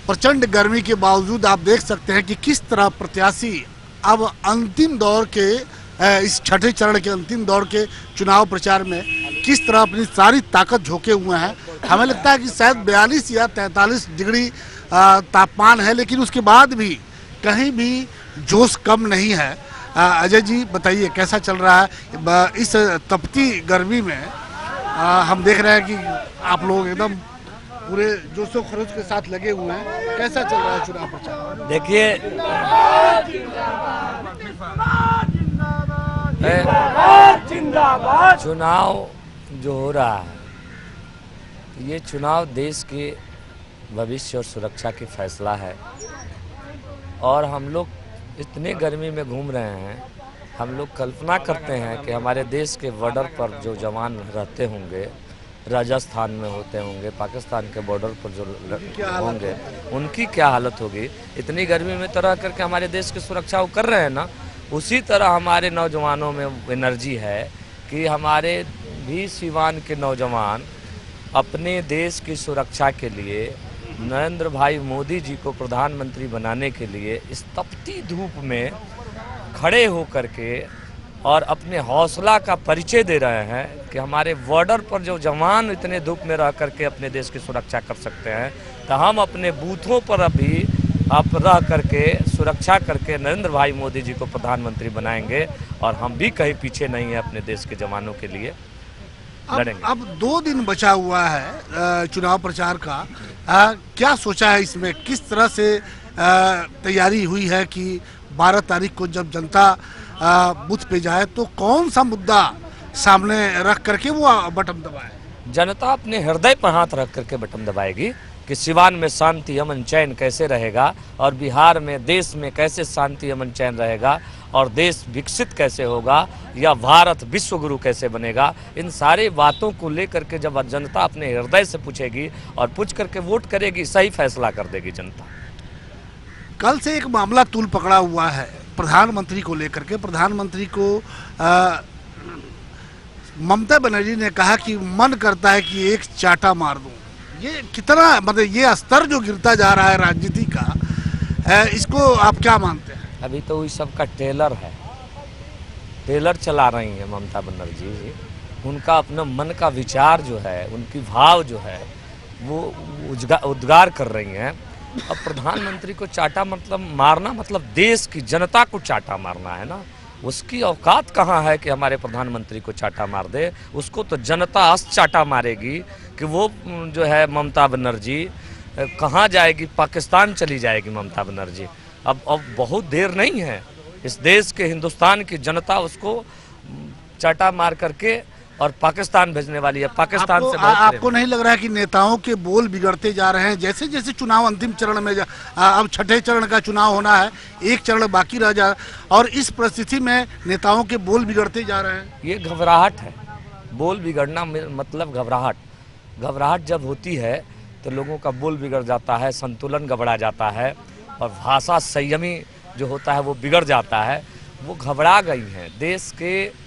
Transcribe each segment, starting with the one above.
प्रचंड गर्मी के बावजूद आप देख सकते हैं कि किस तरह प्रत्याशी अब अंतिम दौर के इस छठे चरण के अंतिम दौर के चुनाव प्रचार में किस तरह अपनी सारी ताकत झोंके हुए हैं। हमें लगता है कि शायद 42 या 43 डिग्री तापमान है, लेकिन उसके बाद भी कहीं भी जोश कम नहीं है। अजय जी बताइए कैसा चल रहा है इस तपती गर्मी में। हम देख रहे हैं कि आप लोग एकदम पूरे जोशो खरोश के साथ लगे हुए हैं। कैसा चल रहा है चुनाव प्रचार? देखिए, चुनाव जो हो रहा है ये चुनाव देश के भविष्य और सुरक्षा की फैसला है। और हम लोग इतने गर्मी में घूम रहे हैं, हम लोग कल्पना करते हैं कि हमारे देश के बॉर्डर पर जो जवान रहते होंगे, राजस्थान में होते होंगे, पाकिस्तान के बॉर्डर पर जो होंगे, उनकी क्या हालत होगी। इतनी गर्मी में तो रह करके हमारे देश की सुरक्षा वो कर रहे हैं ना। उसी तरह हमारे नौजवानों में एनर्जी है कि हमारे भी सीवान के नौजवान अपने देश की सुरक्षा के लिए नरेंद्र भाई मोदी जी को प्रधानमंत्री बनाने के लिए इस तपती धूप में खड़े होकर के और अपने हौसला का परिचय दे रहे हैं कि हमारे बॉर्डर पर जो जवान इतने धूप में रह करके अपने देश की सुरक्षा कर सकते हैं, तो हम अपने बूथों पर अभी रह करके सुरक्षा करके नरेंद्र भाई मोदी जी को प्रधानमंत्री बनाएंगे। और हम भी कहीं पीछे नहीं है, अपने देश के जवानों के लिए लड़ेंगे। अब 2 दिन बचा हुआ है चुनाव प्रचार का। क्या सोचा है इसमें, किस तरह से तैयारी हुई है कि 12 तारीख को जब जनता बूथ पे जाए तो कौन सा मुद्दा सामने रख करके वो बटन दबाए? जनता अपने हृदय पर हाथ रख करके बटन दबाएगी कि सिवान में शांति अमन चैन कैसे रहेगा और बिहार में देश में कैसे शांति अमन चैन रहेगा और देश विकसित कैसे होगा या भारत विश्व गुरु कैसे बनेगा। इन सारे बातों को लेकर के जब जनता अपने हृदय से पूछेगी और पूछ करके वोट करेगी, सही फैसला कर देगी जनता। कल से एक मामला तूल पकड़ा हुआ है प्रधानमंत्री को लेकर के। प्रधानमंत्री को ममता बनर्जी ने कहा कि मन करता है कि एक चाटा मार दूं। ये कितना, मतलब ये स्तर जो गिरता जा रहा है राजनीति का, इसको आप क्या मानते हैं? अभी तो इस सब का ट्रेलर है, ट्रेलर चला रही है ममता बनर्जी जी। उनका अपना मन का विचार जो है, उनकी भाव जो है वो उद्गार कर रही हैं। अब प्रधानमंत्री को चाटा मतलब मारना, मतलब देश की जनता को चाटा मारना है ना। उसकी औकात कहाँ है कि हमारे प्रधानमंत्री को चाटा मार दे। उसको तो जनता चाटा मारेगी कि वो जो है ममता बनर्जी कहाँ जाएगी, पाकिस्तान चली जाएगी ममता बनर्जी। अब बहुत देर नहीं है, इस देश के हिंदुस्तान की जनता उसको चाटा मार करके और पाकिस्तान भेजने वाली है। पाकिस्तान से आपको नहीं लग रहा है कि नेताओं के बोल बिगड़ते जा रहे हैं? जैसे जैसे चुनाव अंतिम चरण में अब छठे चरण का चुनाव होना है, एक चरण बाकी रह जा, और इस परिस्थिति में नेताओं के बोल बिगड़ते जा रहे हैं। ये घबराहट है। बोल बिगड़ना मतलब घबराहट। घबराहट जब होती है तो लोगों का बोल बिगड़ जाता है, संतुलन गड़बड़ा जाता है और भाषा संयमी जो होता है वो बिगड़ जाता है। वो घबरा गई हैं। देश के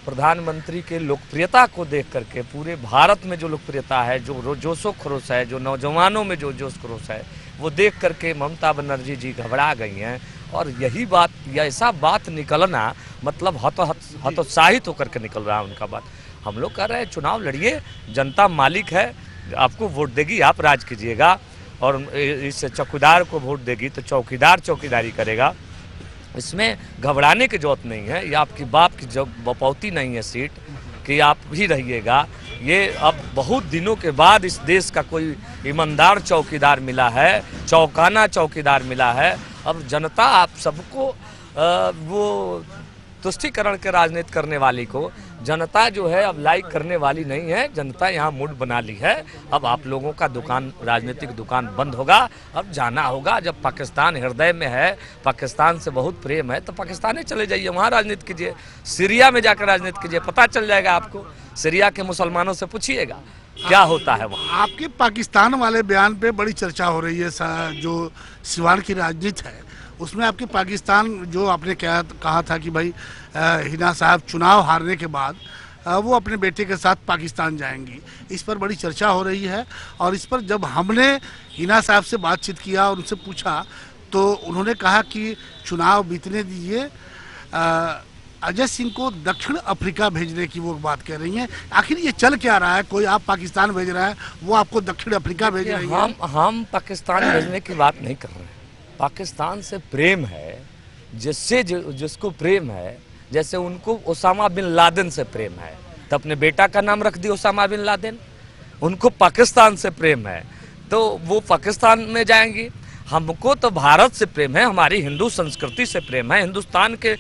प्रधानमंत्री के लोकप्रियता को देख करके पूरे भारत में जो लोकप्रियता है, जो जोशो खरोश है, जो नौजवानों में जो जोश खरोश है, वो देख करके ममता बनर्जी जी घबरा गई हैं। और यही बात, ऐसा बात निकलना मतलब हतोत्साहित होकर के निकल रहा है उनका बात। हम लोग कह रहे हैं चुनाव लड़िए, जनता मालिक है, आपको वोट देगी, आप राज कीजिएगा। और इस चौकीदार को वोट देगी तो चौकीदार चौकीदारी करेगा। इसमें घबराने की जरूरत नहीं है। ये आपकी बाप की जब बपौती नहीं है सीट कि आप ही रहिएगा। ये अब बहुत दिनों के बाद इस देश का कोई ईमानदार चौकीदार मिला है, चौकाना चौकीदार मिला है। अब जनता आप सबको वो तुष्टीकरण के राजनीति करने वाली को जनता जो है अब लाइक करने वाली नहीं है। जनता यहाँ मूड बना ली है। अब आप लोगों का दुकान, राजनीतिक दुकान बंद होगा। अब जाना होगा, जब पाकिस्तान हृदय में है, पाकिस्तान से बहुत प्रेम है, तो पाकिस्तान ही चले जाइए, वहाँ राजनीति कीजिए। सीरिया में जाकर राजनीति कीजिए, पता चल जाएगा आपको। सीरिया के मुसलमानों से पूछिएगा क्या होता है वहाँ। आपके पाकिस्तान वाले बयान पे बड़ी चर्चा हो रही है। जो सिवान की राजनीति है उसमें आपके पाकिस्तान, जो आपने कहा था कि भाई हिना साहब चुनाव हारने के बाद वो अपने बेटे के साथ पाकिस्तान जाएंगी। इस पर बड़ी चर्चा हो रही है और इस पर जब हमने हिना साहब से बातचीत किया और उनसे पूछा तो उन्होंने कहा कि चुनाव बीतने दीजिए, अजय सिंह को दक्षिण अफ्रीका भेजने की वो बात कह रही हैं। आखिर ये चल क्या रहा है? कोई आप पाकिस्तान भेज रहा है, वो आपको दक्षिण अफ्रीका भेज रही है। हम पाकिस्तान भेजने की बात नहीं कर रहे हैं। पाकिस्तान से प्रेम है, जिससे जिसको प्रेम है, जैसे उनको ओसामा बिन लादेन से प्रेम है तो अपने बेटा का नाम रख दिया ओसामा बिन लादेन। उनको पाकिस्तान से प्रेम है तो वो पाकिस्तान में जाएंगी। हमको तो भारत से प्रेम है, हमारी हिंदू संस्कृति से प्रेम है, हिंदुस्तान के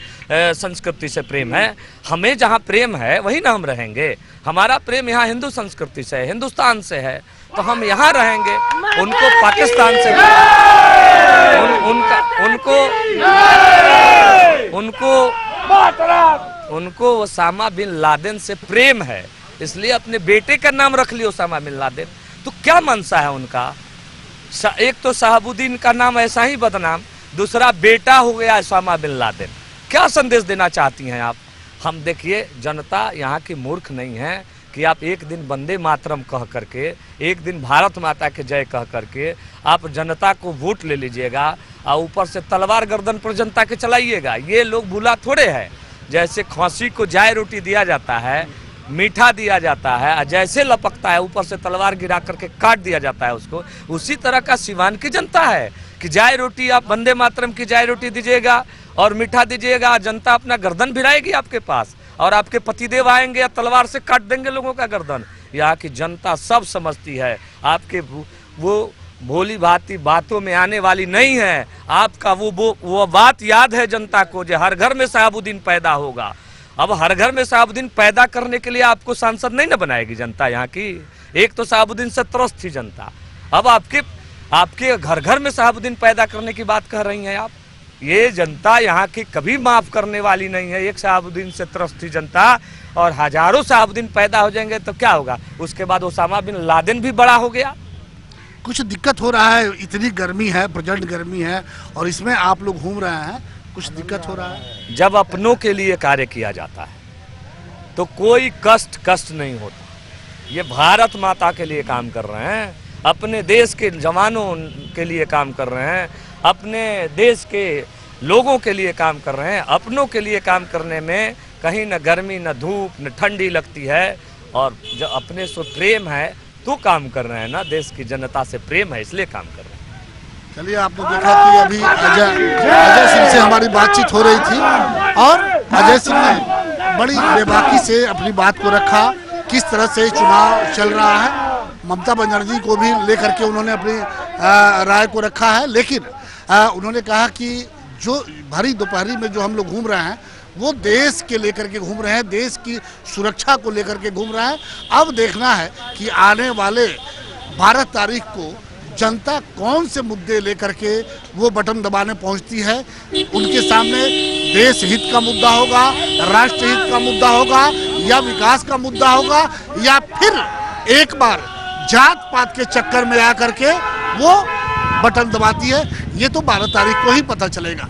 संस्कृति से प्रेम है। हमें जहाँ प्रेम है वहीं ना हम रहेंगे। हमारा प्रेम यहाँ हिंदू संस्कृति से है, हिंदुस्तान से है, तो हम यहाँ रहेंगे। उनको पाकिस्तान से उनको ओसामा बिन लादेन से प्रेम है, इसलिए अपने बेटे का नाम रख लिया ओसामा बिन लादेन। तो क्या मनसा है उनका? एक तो शहाबुद्दीन का नाम ऐसा ही बदनाम, दूसरा बेटा हो गया ओसामा बिन लादेन। क्या संदेश देना चाहती हैं आप? हम देखिए, जनता यहाँ की मूर्ख नहीं है कि आप एक दिन वंदे मातरम कह करके, एक दिन भारत माता के जय कह करके आप जनता को वोट ले लीजिएगा और ऊपर से तलवार गर्दन पर जनता के चलाइएगा। ये लोग भूला थोड़े है। जैसे खौसी को जाय रोटी दिया जाता है, मीठा दिया जाता है, जैसे लपकता है ऊपर से तलवार गिरा करके काट दिया जाता है उसको, उसी तरह का सिवान की जनता है कि जाय रोटी, आप वंदे मातरम की जाय रोटी दीजिएगा और मीठा दीजिएगा, जनता अपना गर्दन भिराएगी आपके पास और आपके पतिदेव आएंगे या तलवार से काट देंगे लोगों का गर्दन। यहाँ की जनता सब समझती है, आपके वो भोली भांति बातों में आने वाली नहीं है। आपका वो बात याद है जनता को, जो हर घर में शहाबुद्दीन पैदा होगा। अब हर घर में शहाबुद्दीन पैदा करने के लिए आपको सांसद नहीं न बनाएगी जनता यहाँ की। एक तो शहाबुद्दीन से त्रस्त थी जनता, अब आपके घर घर में शहाबुद्दीन पैदा करने की बात कह रही हैं आप। ये जनता यहाँ की कभी माफ करने वाली नहीं है। एक शहाबुद्दीन से त्रस्त थी जनता और हजारों शहाबुद्दीन पैदा हो जाएंगे तो क्या होगा? उसके बाद ओसामा बिन लादेन भी बड़ा हो गया। कुछ दिक्कत हो रहा है, इतनी गर्मी है, प्रचंड गर्मी है और इसमें आप लोग घूम रहे हैं, कुछ दिक्कत हो रहा है? जब अपनों के लिए कार्य किया जाता है तो कोई कष्ट नहीं होता। ये भारत माता के लिए काम कर रहे हैं, अपने देश के जवानों के लिए काम कर रहे हैं, अपने देश के लोगों के लिए काम कर रहे हैं। अपनों के लिए काम करने में कहीं न गर्मी, न धूप, न ठंडी लगती है और जो अपने से प्रेम है तो काम कर रहे हैं ना। देश की जनता से प्रेम है इसलिए काम कर रहे हैं। चलिए, आपने देखा कि अभी अजय सिंह से हमारी बातचीत हो रही थी और अजय सिंह ने बड़ी बेबाकी से अपनी बात को रखा, किस तरह से चुनाव चल रहा है। ममता बनर्जी को भी लेकर के उन्होंने अपनी राय को रखा है, लेकिन उन्होंने कहा कि जो भरी दोपहरी में जो हम लोग घूम रहे हैं वो देश के लेकर के घूम रहे हैं, देश की सुरक्षा को लेकर के घूम रहे हैं। अब देखना है कि आने वाले 12 तारीख को जनता कौन से मुद्दे लेकर के वो बटन दबाने पहुंचती है। उनके सामने देश हित का मुद्दा होगा, राष्ट्र हित का मुद्दा होगा या विकास का मुद्दा होगा या फिर एक बार जात पात के चक्कर में आकर के वो बटन दबाती है। ये तो 12 तारीख को ही पता चलेगा।